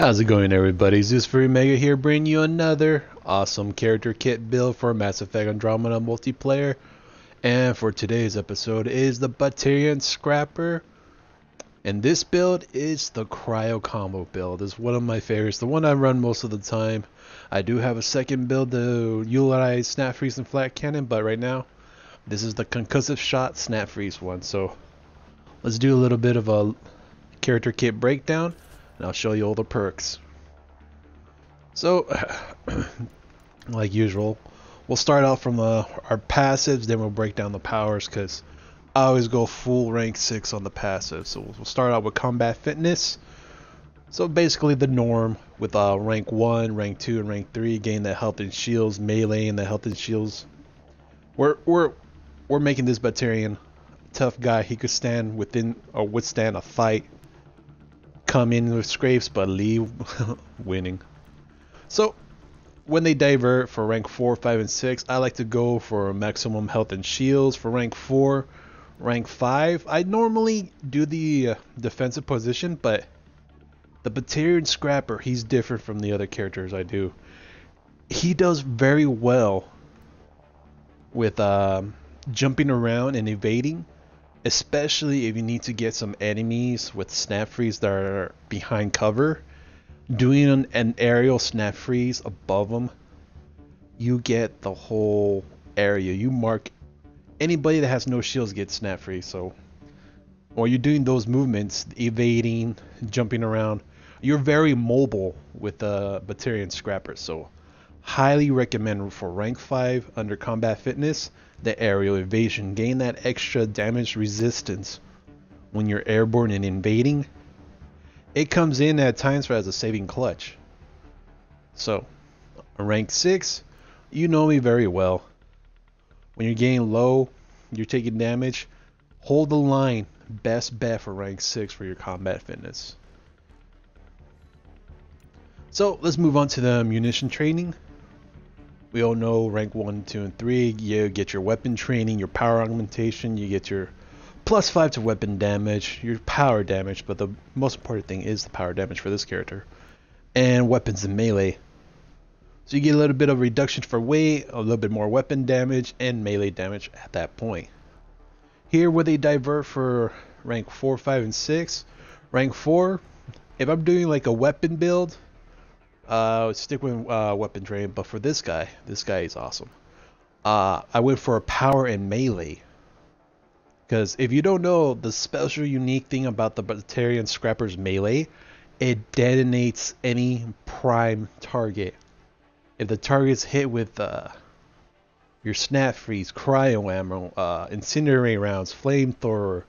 How's it going, everybody? Zeus Free Mega here, bringing you another awesome character kit build for Mass Effect Andromeda multiplayer. And for today's episode is the Batarian Scrapper. And this build is the Cryo combo build. It's one of my favorites, the one I run most of the time. I do have a second build to utilize Snap Freeze and Flat Cannon, but right now this is the Concussive Shot Snap Freeze one. So let's do a little bit of a character kit breakdown, and I'll show you all the perks. So, like usual, we'll start out from our passives, then we'll break down the powers, because I always go full rank 6 on the passive. So we'll start out with combat fitness. So basically the norm with rank 1, rank 2, and rank 3, gain that health and shields, melee and the health and shields. We're making this Batarian tough guy. He could stand within or withstand a fight, come in with scrapes, but leave winning. So when they divert for rank 4, 5, and 6, I like to go for maximum health and shields. For rank 4, rank 5, I normally do the defensive position, but the Batarian Scrapper, he's different from the other characters I do. He does very well with jumping around and evading, especially if you need to get some enemies with snap freeze that are behind cover. Doing an aerial snap freeze above them, you get the whole area. You mark anybody that has no shields gets snap freeze. So while you're doing those movements, evading, jumping around, you're very mobile with the Batarian Scrapper. So highly recommend for rank 5 under combat fitness, the aerial evasion. Gain that extra damage resistance when you're airborne and invading. It comes in at times as a saving clutch. So rank 6, you know me very well. When you're getting low, you're taking damage, hold the line. Best bet for rank 6 for your combat fitness. So let's move on to the munition training. We all know rank 1, 2, and 3, you get your weapon training, your power augmentation, you get your +5 to weapon damage, your power damage, but the most important thing is the power damage for this character, and weapons and melee. So you get a little bit of reduction for weight, a little bit more weapon damage, and melee damage at that point. Here where they divert for rank 4, 5, and 6, rank 4, if I'm doing like a weapon build, stick with weapon training, but for this guy is awesome. I went for a power and melee. Because if you don't know, the special unique thing about the Batarian Scrapper's melee, it detonates any prime target. If the target's hit with your snap freeze, cryo ammo, incinerate rounds, flamethrower,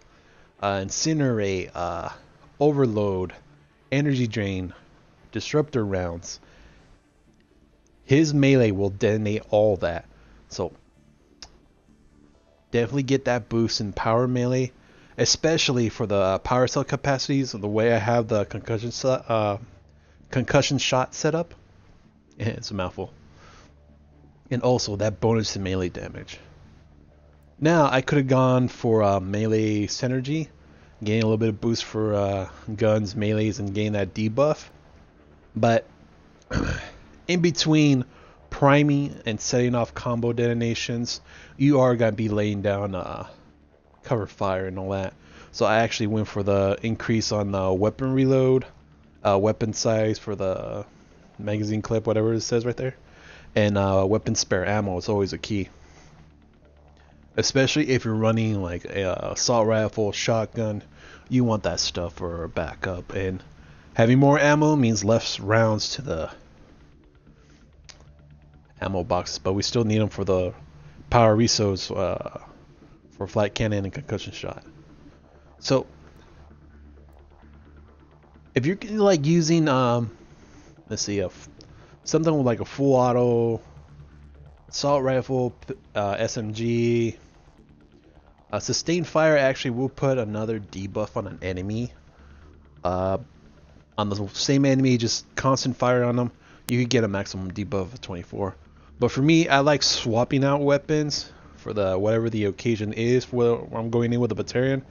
incinerate, overload, energy drain, disruptor rounds, his melee will detonate all that. So definitely get that boost in power melee, especially for the power cell capacities. The way I have the concussion shot set up, it's a mouthful, and also that bonus to melee damage. Now I could have gone for melee synergy, gain a little bit of boost for guns, melees, and gain that debuff. But in between priming and setting off combo detonations, you are going to be laying down cover fire and all that. So I actually went for the increase on the weapon reload, weapon size for the magazine clip, whatever it says right there, and weapon spare ammo is always a key, especially if you're running like a assault rifle, shotgun. You want that stuff for backup, and having more ammo means less rounds to the ammo boxes, but we still need them for the power resos, for flat cannon and concussion shot. So if you're like using let's see, something like a full auto assault rifle, SMG, sustained fire actually will put another debuff on an enemy. On the same enemy, just constant fire on them, you could get a maximum debuff of 24. But for me, I like swapping out weapons for the whatever the occasion is. Where I'm going in with the Batarian,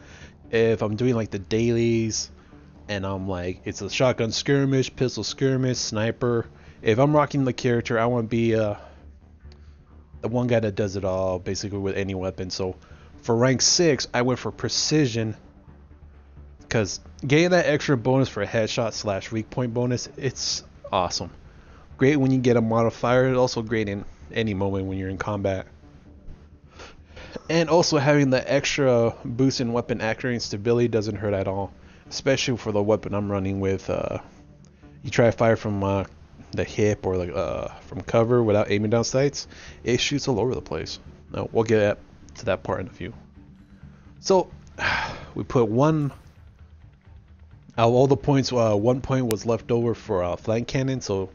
if I'm doing like the dailies, and I'm like, it's a shotgun skirmish, pistol skirmish, sniper. If I'm rocking the character, I want to be the one guy that does it all, basically with any weapon. So for rank 6, I went for precision, because getting that extra bonus for a headshot slash weak point bonus, it's awesome. Great when you get a modifier, it's also great in any moment when you're in combat. And also having the extra boost in weapon accuracy and stability doesn't hurt at all, especially for the weapon I'm running with. You try to fire from the hip or from cover without aiming down sights, it shoots all over the place. No, we'll get to that part in a few. So we put one out of all the points. 1 point was left over for flank cannon. So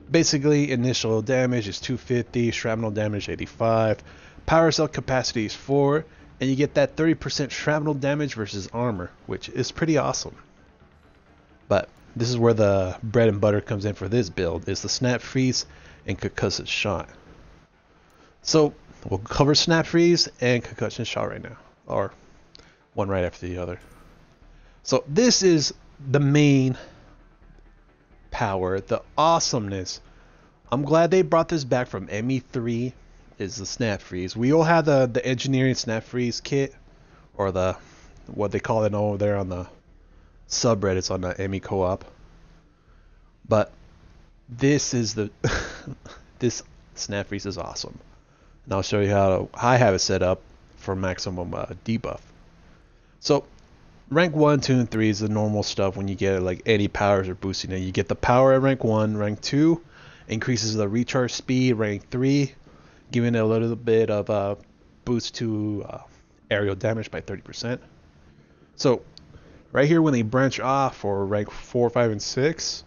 basically, initial damage is 250, shrapnel damage 85, power cell capacity is 4, and you get that 30% shrapnel damage versus armor, which is pretty awesome. But this is where the bread and butter comes in for this build, is the snap freeze and concussive shot. So we'll cover snap freeze and concussion shot right now, or one right after the other. So this is the main power, the awesomeness. I'm glad they brought this back from ME3, is the snap freeze. We all have the engineering snap freeze kit, or the what they call it over there on the subreddits on the ME co-op. But this is the this snap freeze is awesome. And I'll show you how I have it set up for maximum debuff. So rank 1, 2, and 3 is the normal stuff when you get like any powers or boosting it. You get the power at rank 1, rank 2 increases the recharge speed, rank 3 giving it a little bit of boost to aerial damage by 30%. So right here when they branch off for rank 4, 5, and 6,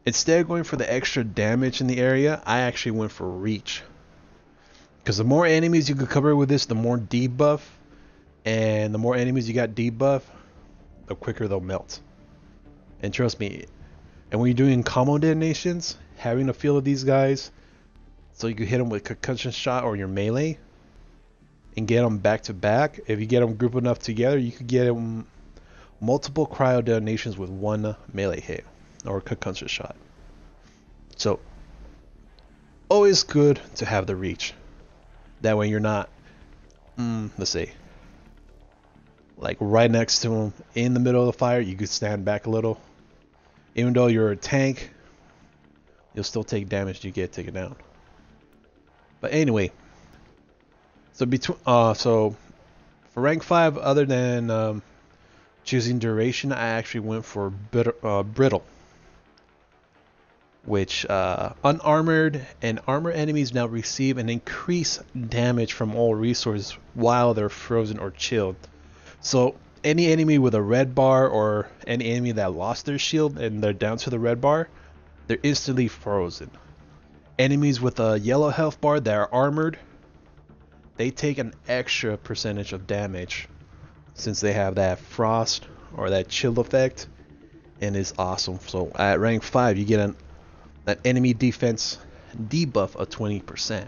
instead of going for the extra damage in the area, I actually went for reach. Because the more enemies you could cover with this, the more debuff, and the more enemies you got debuff, the quicker they'll melt. And trust me, and when you're doing combo detonations, having a feel of these guys, so you can hit them with concussion shot or your melee, and get them back to back. If you get them grouped enough together, you could get them multiple cryo detonations with one melee hit or concussion shot. So always good to have the reach. That way you're not, let's say, like right next to him in the middle of the fire. You could stand back a little. Even though you're a tank, you'll still take damage to get taken down. But anyway, so so for rank 5, other than choosing duration, I actually went for brittle, which unarmored and armored enemies now receive an increased damage from all resources while they're frozen or chilled. So any enemy with a red bar, or any enemy that lost their shield and they're down to the red bar, they're instantly frozen. Enemies with a yellow health bar that are armored, they take an extra percentage of damage since they have that frost or that chill effect, and it's awesome. So at rank 5 you get an enemy defense debuff of 20%.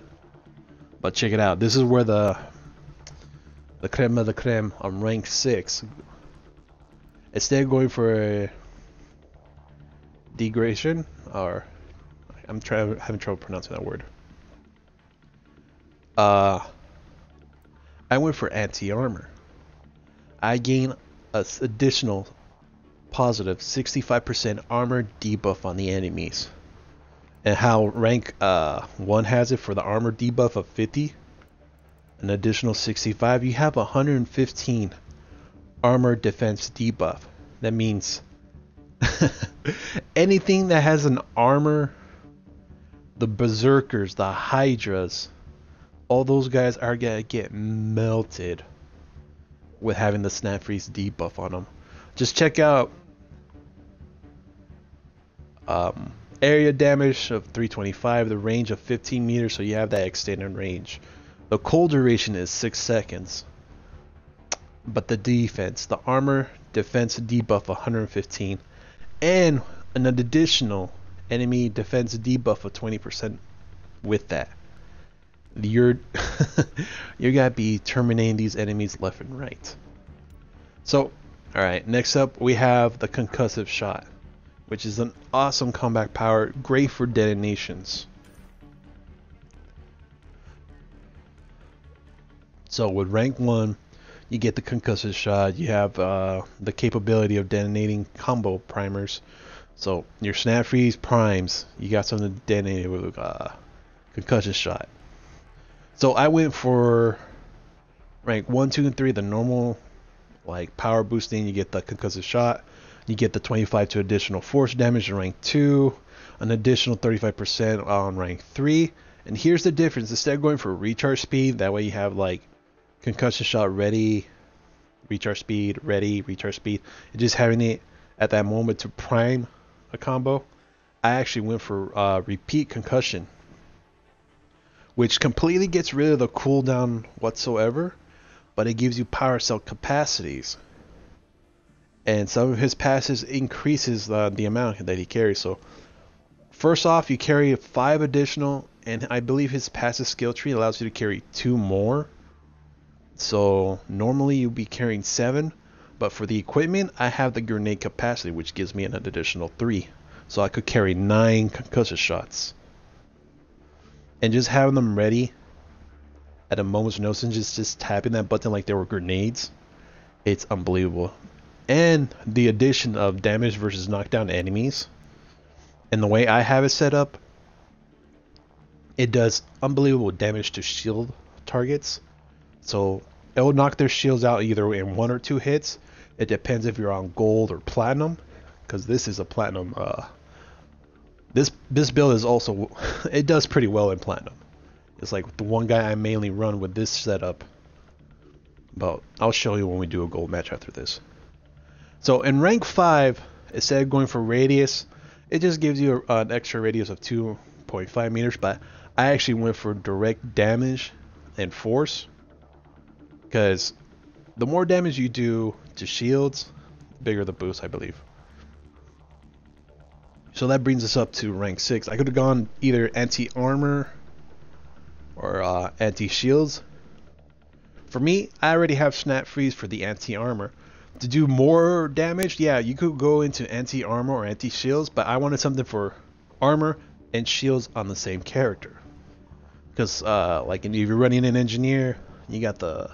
But check it out, this is where the creme of the creme on rank 6. Instead of going for a degradation, or having trouble pronouncing that word. I went for anti-armor. I gain an additional positive 65% armor debuff on the enemies. And how rank 1 has it for the armor debuff of 50, an additional 65, you have 115 armor defense debuff. That means anything that has an armor, the berserkers, the hydras, all those guys are gonna get melted with having the snap freeze debuff on them. Just check out area damage of 325, the range of 15 meters, so you have that extended range. The cold duration is 6 seconds, but the defense, the armor defense debuff 115, and an additional enemy defense debuff of 20% with that. You're gonna be terminating these enemies left and right. So Alright, next up we have the Concussive Shot, which is an awesome combat power, great for detonations. So with rank 1, you get the Concussive Shot, you have the capability of detonating combo primers. So your Snap Freeze primes, you got something to detonate with Concussive Shot. So I went for rank 1, 2, and 3, the normal like power boosting. You get the Concussive Shot, you get the 25 to additional force damage in rank 2, an additional 35% on rank 3. And here's the difference: instead of going for recharge speed, that way you have like Concussive Shot ready, recharge speed, ready, recharge speed, and just having it at that moment to prime a combo, I actually went for repeat concussion, which completely gets rid of the cooldown whatsoever, but it gives you power cell capacities, and some of his passes increases the amount that he carries. So first off, you carry 5 additional, and I believe his passive skill tree allows you to carry 2 more. So normally you'd be carrying 7, but for the equipment I have the grenade capacity, which gives me an additional 3, so I could carry 9 concussive shots. And just having them ready at a moment's notice, just tapping that button like they were grenades, it's unbelievable. And the addition of damage versus knockdown enemies, and the way I have it set up, it does unbelievable damage to shield targets. So it will knock their shields out either in 1 or 2 hits. It depends if you're on gold or platinum, because this is a platinum. This build is also, it does pretty well in platinum. It's like the one guy I mainly run with this setup, but I'll show you when we do a gold match after this. So in rank 5, instead of going for radius, it just gives you an extra radius of 2.5 meters, but I actually went for direct damage and force, because the more damage you do to shields, the bigger the boost, I believe. So that brings us up to rank 6. I could have gone either anti-armor or anti-shields. For me, I already have Snap Freeze for the anti-armor. To do more damage, yeah, you could go into anti-armor or anti-shields, but I wanted something for armor and shields on the same character. Because like if you're running an engineer, you got the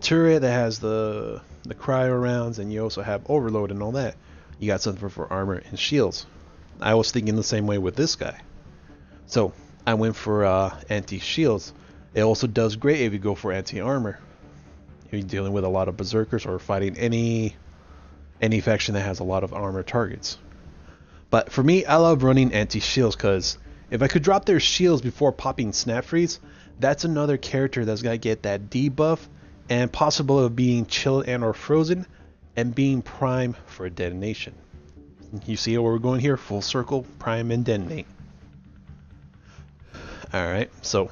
turret that has the cryo rounds, and you also have overload and all that. You got something for armor and shields. I was thinking the same way with this guy, so I went for anti-shields. It also does great if you go for anti-armor. If you're dealing with a lot of berserkers or fighting any faction that has a lot of armor targets. But for me, I love running anti-shields, because if I could drop their shields before popping Snap Freeze, that's another character that's gonna get that debuff and possible of being chilled and or frozen and being prime for a detonation. You see where we're going here? Full circle, prime and detonate. Alright, so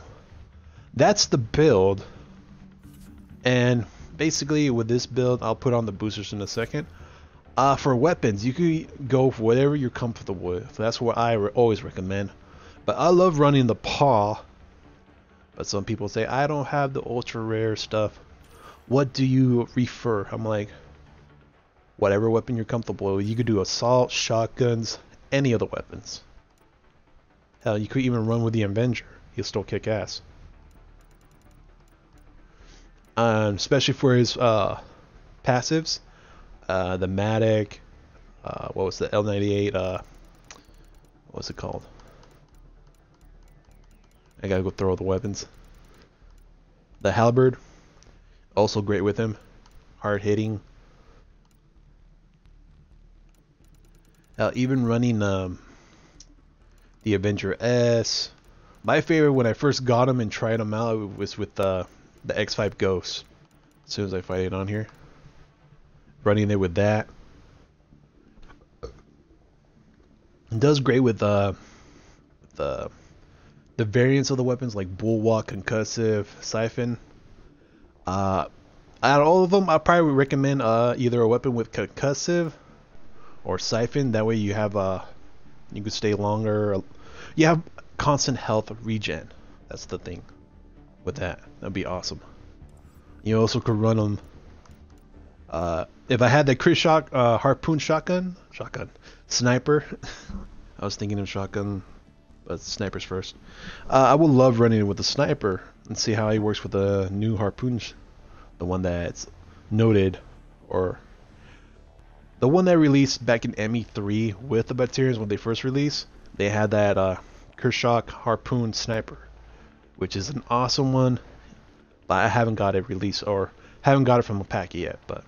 that's the build. And basically with this build, I'll put on the boosters in a second. For weapons, you could go for whatever you're comfortable with. That's what I always recommend. But I love running the paw. But some people say, I don't have the ultra rare stuff. What do you refer? I'm like, whatever weapon you're comfortable with. You could do assault, shotguns, any of the weapons. Hell, you could even run with the Avenger. He'll still kick ass. Especially for his passives. The Matic. What was the L98? What's it called? I gotta go throw all the weapons. The Halberd. Also great with him. Hard hitting. Even running the Avenger S. My favorite when I first got him and tried him out was with the X5 Ghost. As soon as I fight it on here, running it with that. It does great with the variants of the weapons like Bulwark, Concussive, Siphon. Out of all of them, I probably would recommend either a weapon with Concussive or Siphon. That way you have you can stay longer. You have constant health regen. That's the thing with that. That'd be awesome. You also could run them if I had the Chris shot harpoon shotgun sniper, I was thinking of shotgun, but snipers first. I would love running it with the sniper and see how he works with the new harpoon, the one that's noted, or the one that released back in ME3 with the Batarians when they first released. They had that Kershaw harpoon sniper, which is an awesome one, but I haven't got it released or haven't got it from a pack yet. But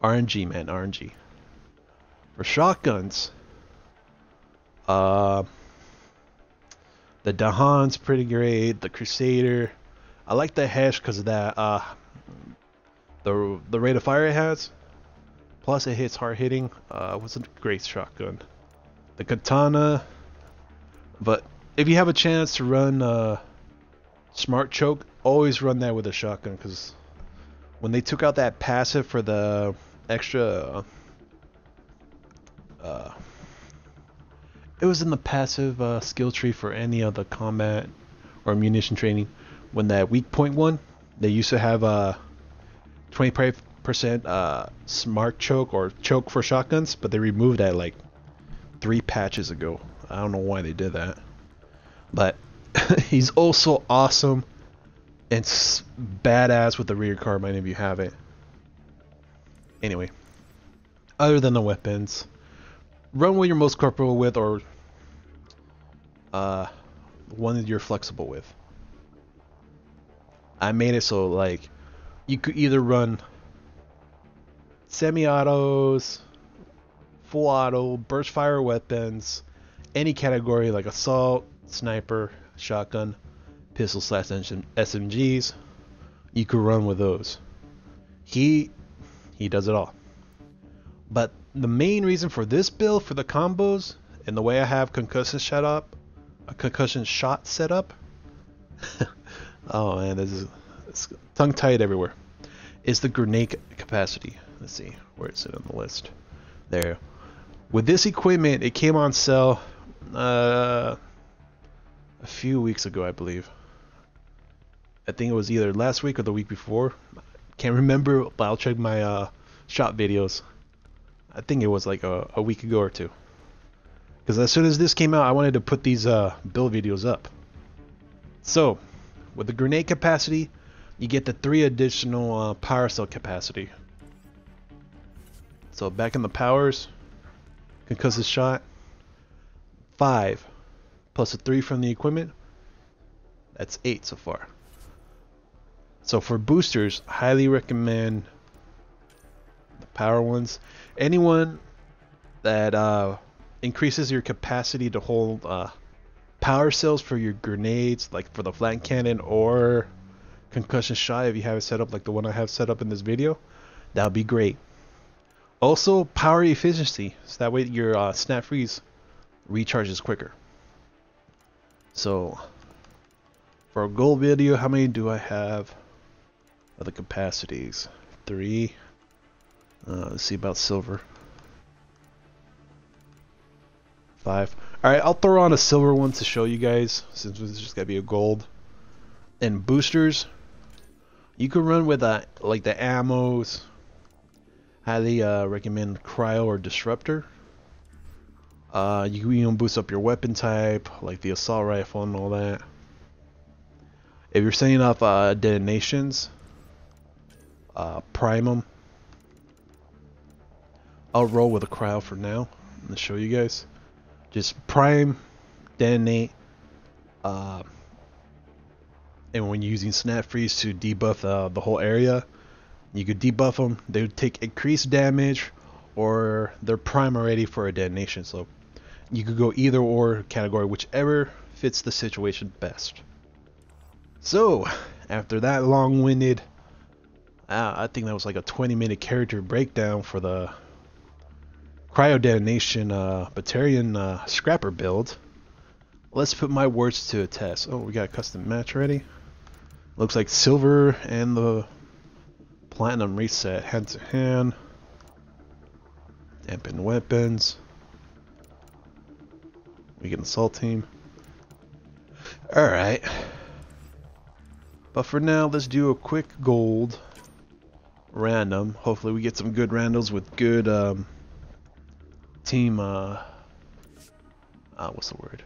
RNG, man, RNG. For shotguns, the Dahan's pretty great. The Crusader, I like the Hesh because of that. The rate of fire it has, plus it hits hard hitting. Was a great shotgun. The Katana, but if you have a chance to run Smart Choke, always run that with a shotgun, because when they took out that passive for the extra, it was in the passive skill tree for any of the combat or munition training. When that weak point one, they used to have 25% Smart Choke or choke for shotguns, but they removed that like 3 patches ago. I don't know why they did that, but he's also awesome and badass with the rear carbine if you have it. Anyway, other than the weapons, run what you're most comfortable with, or one that you're flexible with. I made it so like you could either run semi-autos, full auto, burst fire weapons, any category like assault, sniper, shotgun, pistol slash SMGs. You could run with those. He does it all. But the main reason for this build, for the combos, and the way I have concussion shot set up, oh man, it's tongue tied everywhere, is the grenade capacity. Let's see, where is it on the list? There. With this equipment, it came on sale a few weeks ago, I believe. I think it was either last week or the week before. Can't remember, but I'll check my shot videos. I think it was like a week ago or two. Because as soon as this came out, I wanted to put these build videos up. So, with the grenade capacity, you get the 3 additional power cell capacity. So back in the powers, Concussive Shot, 5 plus a 3 from the equipment, that's 8 so far. So for boosters, highly recommend the power ones. Anyone that increases your capacity to hold power cells for your grenades, like for the flank cannon or concussion shot, if you have it set up like the one I have set up in this video, that would be great. Also, power efficiency, so that way your snap freeze recharges quicker. So, for a gold video, how many do I have of the capacities? 3. Let's see about silver. 5. Alright, I'll throw on a silver one to show you guys, since it's just gotta be a gold. And boosters, you can run with like the ammos. Highly recommend Cryo or Disruptor. You can even boost up your weapon type, like the assault rifle and all that. If you're setting up detonations, prime them. I'll roll with a Cryo for now. I'm gonna show you guys. Just prime, detonate, and when you're using snap freeze to debuff the whole area, you could debuff them. They would take increased damage, or they're prime already for a detonation. So you could go either or category, whichever fits the situation best. So after that long-winded, I think that was like a 20-minute character breakdown for the Cryo Detonation Batarian Scrapper build. Let's put my words to a test. Oh, we got a custom match ready. Looks like silver and the platinum reset hand to hand. Dampen weapons. We get an assault team. Alright. But for now, let's do a quick gold random. Hopefully we get some good randoms with good team what's the word?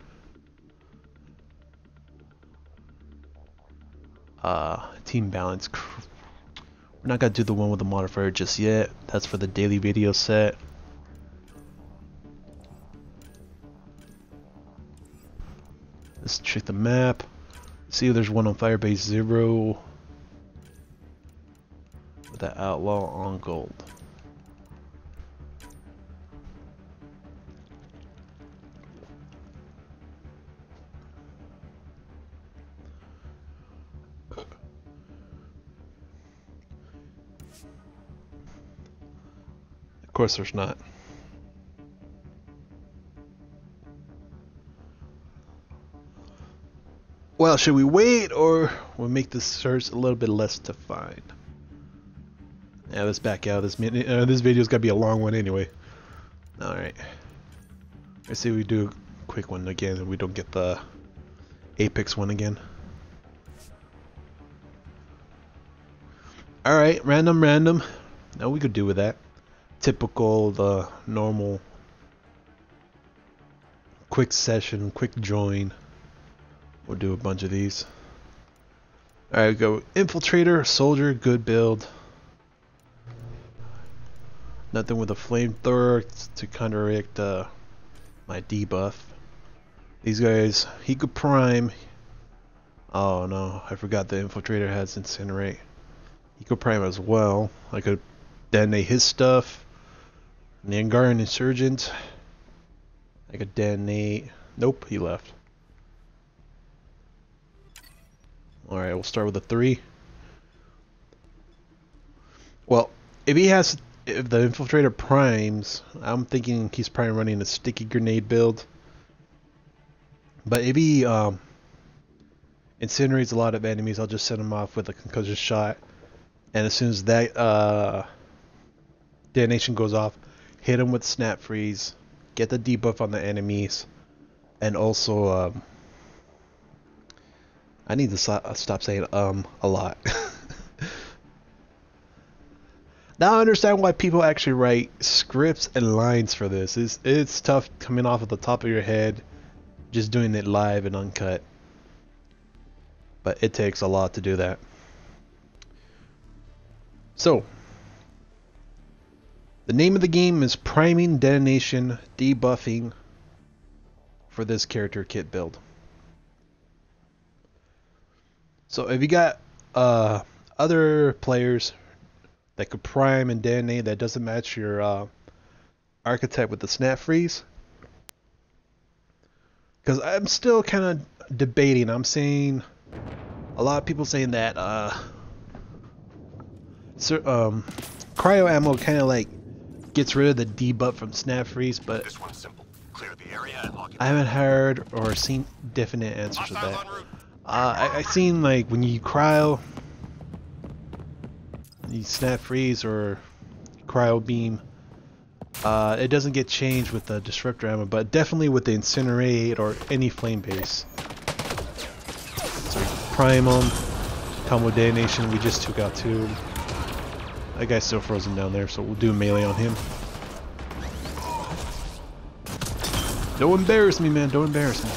Team balance. We're not gonna do the one with the modifier just yet. That's for the daily video set. Let's check the map. See if there's one on Firebase 0 with that outlaw on gold. Of course there's not. Well, should we wait or we'll make this search a little bit less to find? Yeah, let's back out. This video's gotta be a long one anyway. Alright. Let's see if we do a quick one again and we don't get the Apex one again. Alright, random. Now we could do with that. Typical, the normal quick session, quick join. We'll do a bunch of these. Alright, go Infiltrator, Soldier, good build. Nothing with a flamethrower to counteract my debuff. These guys, he could prime. Oh no, I forgot the Infiltrator has Incinerate. He could prime as well. I could detonate his stuff. Nangarian Insurgent. I could detonate. Nope, he left. Alright, we'll start with a 3. Well, if the Infiltrator primes, I'm thinking he's probably running a sticky grenade build. But if he incinerates a lot of enemies, I'll just send him off with a Concussive Shot. And as soon as that detonation goes off, hit him with Snap Freeze, get the debuff on the enemies, and also I need to stop saying a lot. Now I understand why people actually write scripts and lines for this. It's tough coming off of the top of your head, just doing it live and uncut. But it takes a lot to do that. So, the name of the game is Priming, Detonation, Debuffing for this character kit build. So if you got other players that could prime and detonate that doesn't match your archetype with the Snap Freeze, because I'm still kind of debating. I'm saying a lot of people saying that Cryo ammo kind of like gets rid of the debuff from Snap Freeze, but this one's simple. Clear the area and lock it. I haven't heard or seen definite answers to that. I seen like when you cryo, you Snap Freeze or Cryo Beam, it doesn't get changed with the Disruptor ammo, but definitely with the Incinerate or any flame base. So prime them, combo detonation. We just took out 2. That guy's still frozen down there, so we'll do melee on him. Don't embarrass me, man. Don't embarrass me.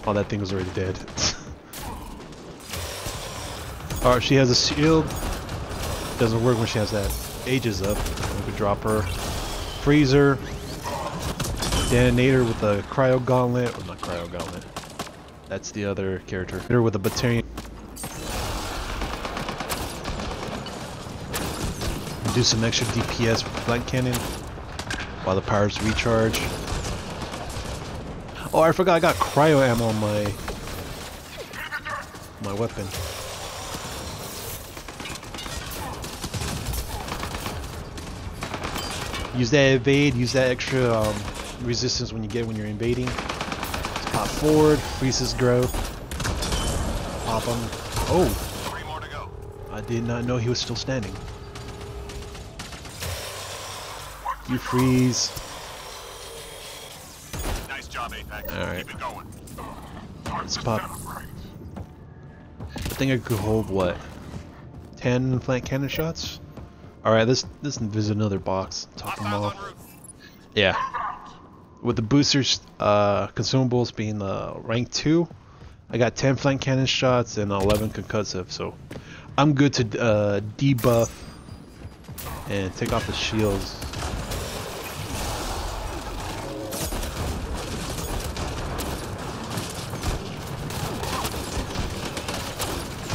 Oh, that thing was already dead. Alright, she has a shield. Doesn't work when she has that Aegis up. We could drop her. Freezer. Detonator with a Cryo Gauntlet. Or not Cryo Gauntlet. That's the other character. Her with a Batarian. Do some extra DPS with the flank cannon while the powers recharge. Oh, I forgot I got cryo ammo on my weapon. Use that evade, use that extra resistance when you're invading. Let's pop forward, freezes growth. Pop him. Oh! 3 more to go. I did not know he was still standing. You freeze. Nice job, Apex. Alright. Keep it going. Let's pop. I think I could hold what? 10 flank cannon shots? Alright, there's another box. Top them Hostiles off. en route. Yeah. With the boosters, consumables being rank 2, I got 10 flank cannon shots and 11 concussive, so I'm good to debuff and take off the shields.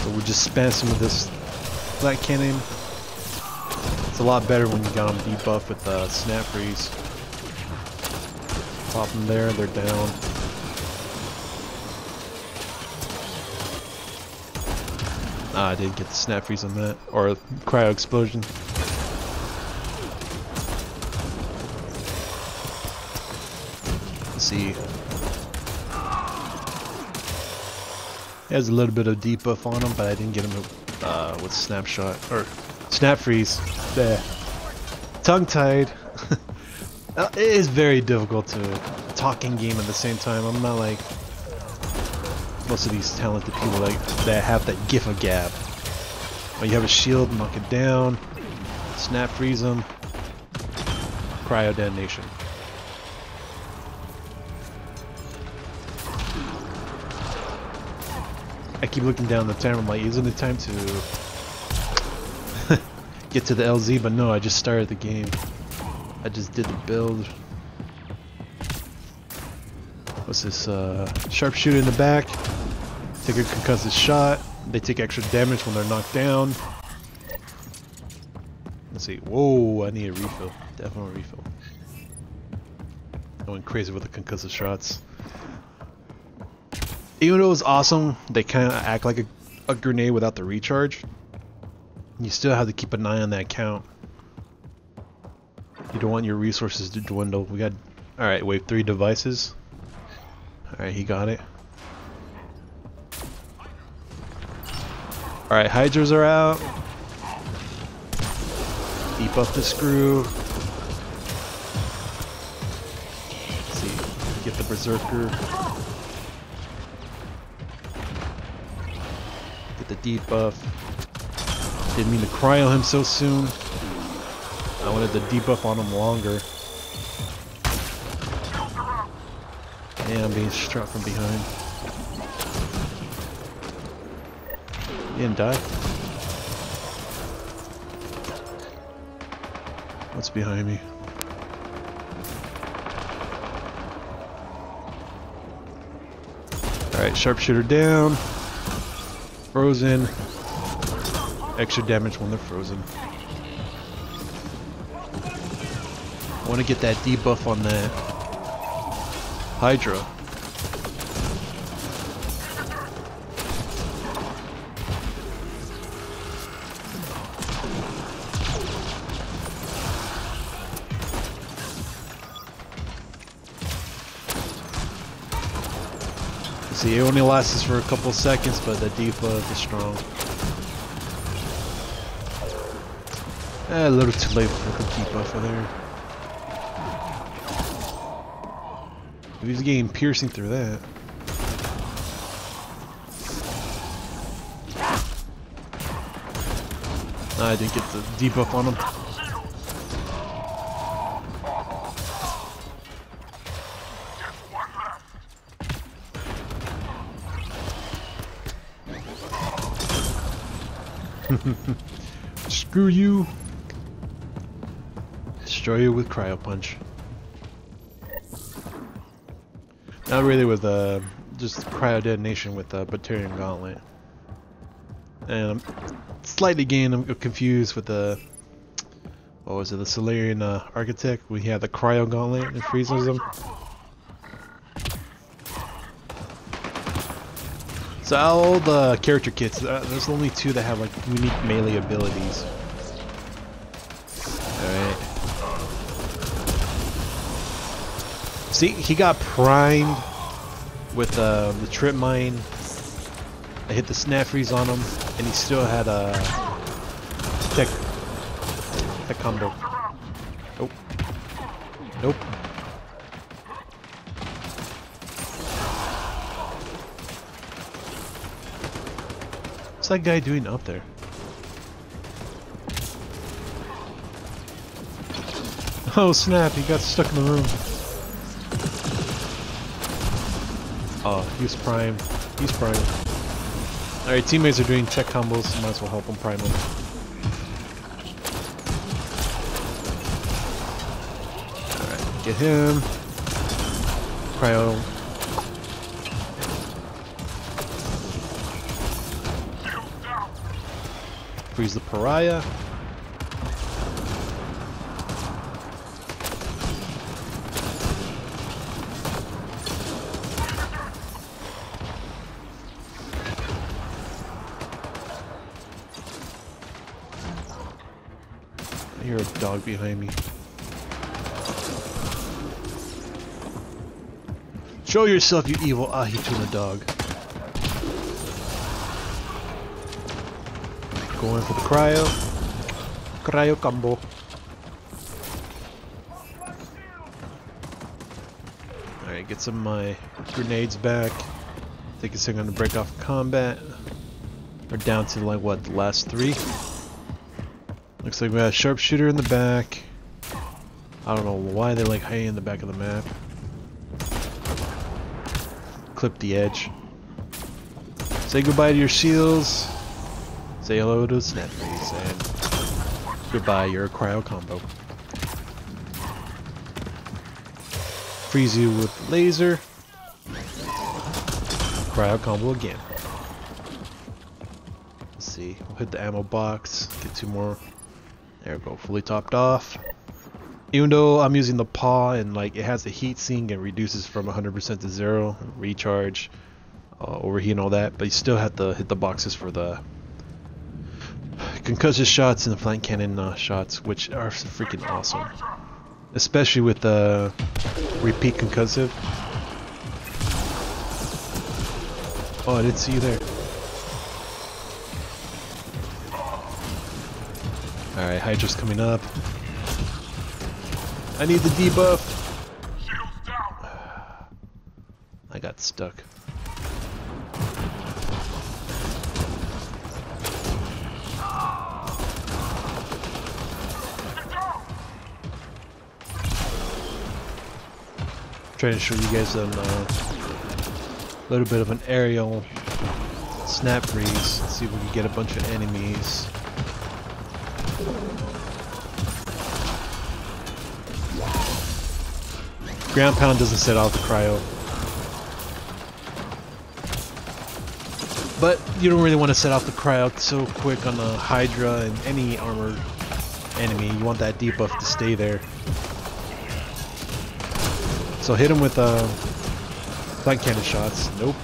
So we just spam some of this flank cannon. It's a lot better when you got them debuffed with snap freeze. Pop them there, they're down. Ah, I didn't get the snap freeze on that. Or cryo explosion. Let's see. He has a little bit of debuff on him, but I didn't get him with snapshot. Or snap freeze. There. Tongue-tied. It is very difficult to talk in game at the same time. I'm not like most of these talented people that have that gift of gab. When you have a shield, knock it down, snap freeze them, cryo detonation. I keep looking down the timer, I'm like, isn't it time to get to the LZ? But no, I just started the game. I just did the build. What's this? Sharpshooter in the back. Take a concussive shot. They take extra damage when they're knocked down. Let's see. Whoa, I need a refill. Definitely a refill. I went crazy with the concussive shots. Even though it was awesome, they kind of act like a grenade without the recharge. You still have to keep an eye on that count. You don't want your resources to dwindle. We got... Alright, wave 3 devices. Alright, he got it. Alright, Hydras are out. Debuff the screw. Let's see. Get the Berserker. Get the debuff. Didn't mean to cryo him so soon. I wanted the debuff on him longer. Yeah, I'm being struck from behind. He didn't die. What's behind me? Alright, sharpshooter down. Frozen. Extra damage when they're frozen. I want to get that debuff on that Hydra. See, it only lasts for a couple seconds, but the debuff is strong. A little too late for the debuff there. He's getting piercing through that. I didn't get the debuff on him. Screw you. Destroy you with cryo punch. Not really with just cryo detonation with Batarian gauntlet. And I'm slightly I'm confused with the what was it, the Solarian architect. We had the cryo gauntlet and freezes them. So all the character kits, there's only 2 that have like unique melee abilities. Alright. See, he got primed with the trip mine. I hit the snap freeze on him, and he still had a tech combo. Nope. Nope. What's that guy doing up there? Oh snap, he got stuck in the room. Oh, he's primed. He's primed. Alright, teammates are doing tech combos, might as well help him prime him. Alright, get him. Cryo. Freeze the pariah. I hear a dog behind me. Show yourself, you evil ahi tuna dog. Going for the cryo. Cryo combo. Alright, get some of my grenades back. I think it's going to break off combat. We're down to like what, the last 3? Looks like we got a sharpshooter in the back. I don't know why they're like hiding in the back of the map. Clip the edge. Say goodbye to your shields. Say hello to snap freeze and goodbye, you're a cryo combo. Freeze you with laser. Cryo combo again. Let's see, we'll hit the ammo box, get 2 more. There we go, fully topped off. Even though I'm using the paw and like it has the heat sink and reduces from 100% to 0, recharge, overheat and all that, but you still have to hit the boxes for the concussive shots and the flank cannon shots, which are freaking awesome. Especially with the repeat concussive. Oh, I didn't see you there. Alright, Hydra's coming up. I need the debuff. I got stuck. Trying to show you guys a little bit of an aerial snap freeze. Let's see if we can get a bunch of enemies. Ground pound doesn't set off the cryo, but you don't really want to set off the cryo so quick on a Hydra and any armored enemy. You want that debuff to stay there. So hit him with flank cannon shots. Nope.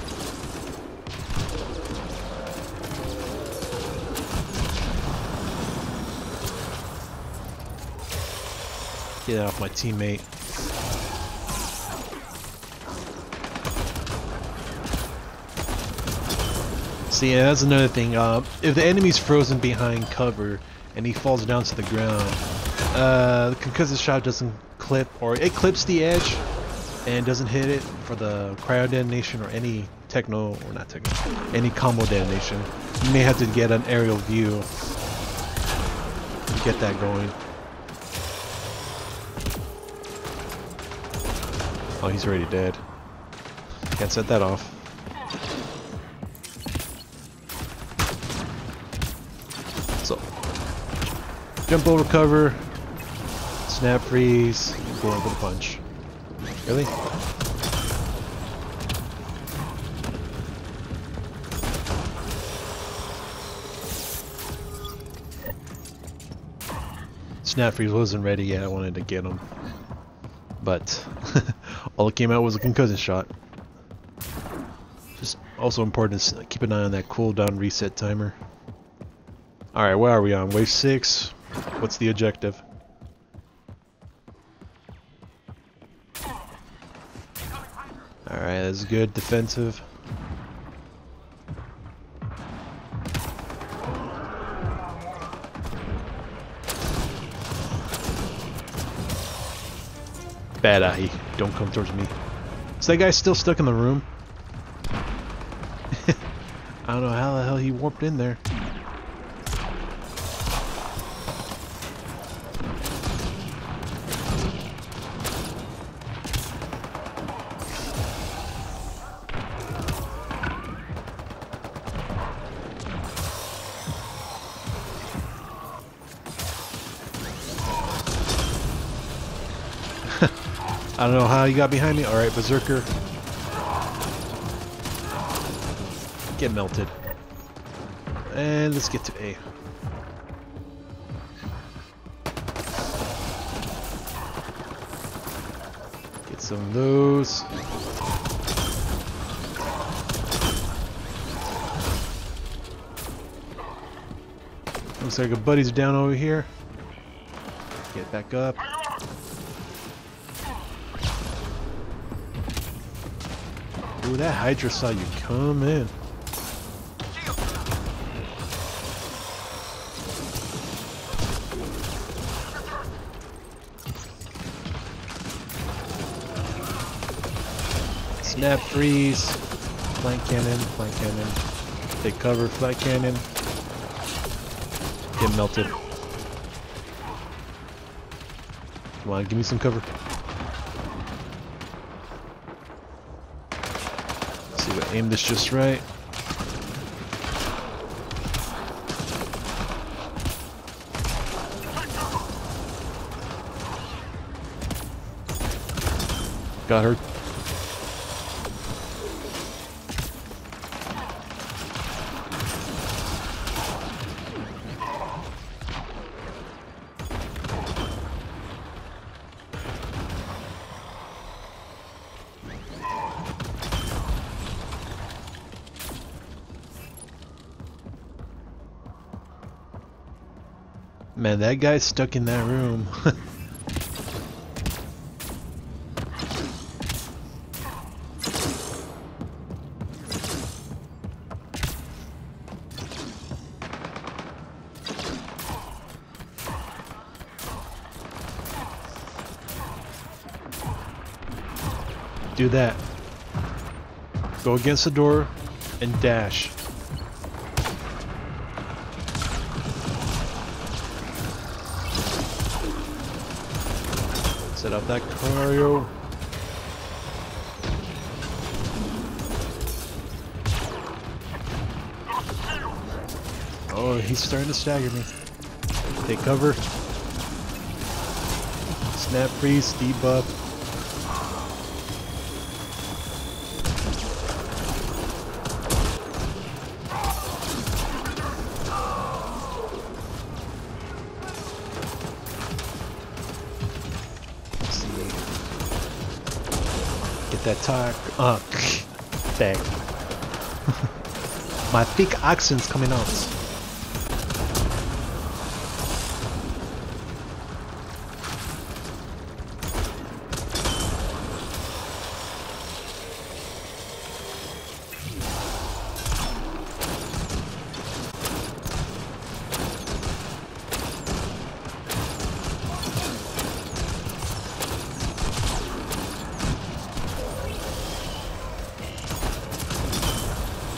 Get off my teammate. See, yeah, that's another thing. If the enemy's frozen behind cover and he falls down to the ground, the concussive shot doesn't clip, or it clips the edge and doesn't hit it for the cryo detonation or any techno, or not techno, any combo detonation. You may have to get an aerial view to get that going. Oh, he's already dead. Can't set that off. So, jump over cover, snap freeze, go over the punch. Really? Snap freeze wasn't ready yet. I wanted to get him, but all that came out was a concussive shot. Just also important to keep an eye on that cooldown reset timer. Alright, where are we on? Wave 6? What's the objective? Alright, that's good. Defensive. Bad eye. Don't come towards me. Is that guy still stuck in the room? I don't know how the hell he warped in there. I don't know how you got behind me. Alright, Berserker. Get melted. And let's get to A. Get some of those. Looks like a buddy's down over here. Get back up. Ooh, that Hydra saw you come in. Snap, freeze, flank cannon, take cover, flank cannon, get melted. Come on, give me some cover. Let's see if I aim this just right. Got her. Man, that guy's stuck in that room. Do that. Go against the door and dash. Set up that Cryo. Oh, he's starting to stagger me. Take cover. Snap freeze, debuff. That talk. Dang. My thick accent's coming out.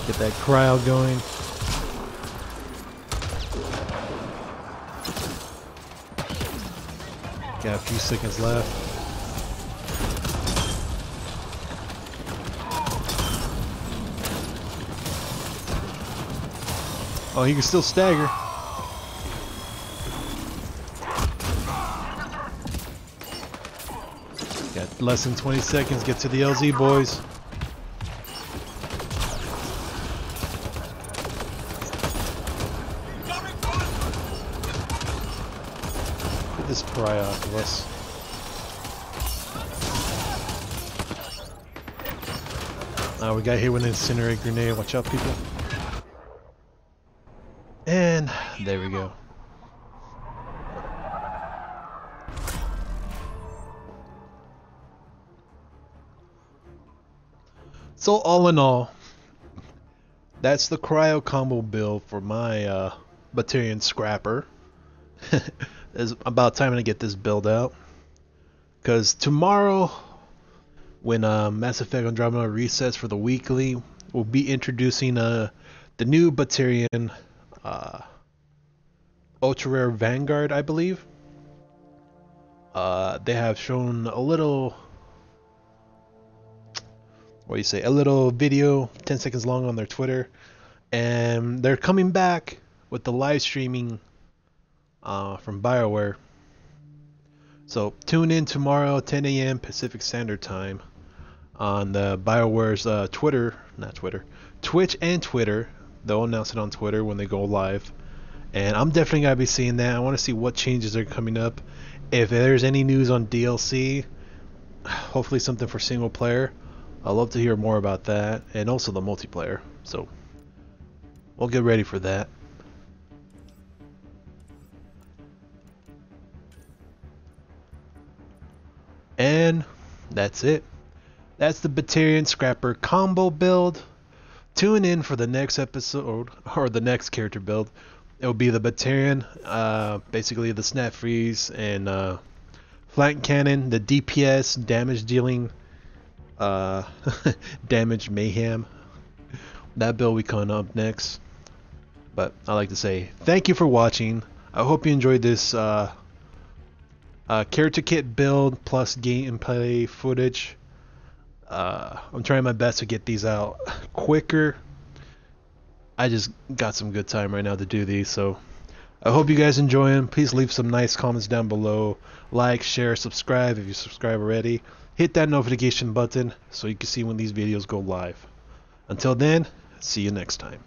Get that cryo going. Got a few seconds left. Oh, he can still stagger. Got less than 20 seconds. Get to the LZ, boys. This pry off of us. We got hit with an incinerate grenade. Watch out, people. And there we go. So all in all, that's the cryo combo build for my Batarian scrapper. It's about time to get this build out, because tomorrow, when Mass Effect Andromeda resets for the weekly, we'll be introducing the new Batarian Ultra Rare Vanguard, I believe. They have shown a little, what do you say, a little video, 10 seconds long on their Twitter, and they're coming back with the live streaming from BioWare. So tune in tomorrow, 10 a.m. Pacific Standard Time, on the BioWare's Twitch and Twitter. They'll announce it on Twitter when they go live. And I'm definitely going to be seeing that. I want to see what changes are coming up. If there's any news on DLC, hopefully something for single player. I'd love to hear more about that. And also the multiplayer. So we'll get ready for that. And that's it. That's the Batarian Scrapper combo build. Tune in for the next episode, or the next character build. It will be the Batarian, basically the Snap Freeze and Flank Cannon, the DPS, damage dealing, damage mayhem. That build will be coming up next. But I like to say thank you for watching. I hope you enjoyed this character kit build plus gameplay footage. I'm trying my best to get these out quicker. I just got some good time right now to do these, so I hope you guys enjoy them. Please leave some nice comments down below. Like, share, subscribe if you subscribe already. Hit that notification button so you can see when these videos go live. Until then, see you next time.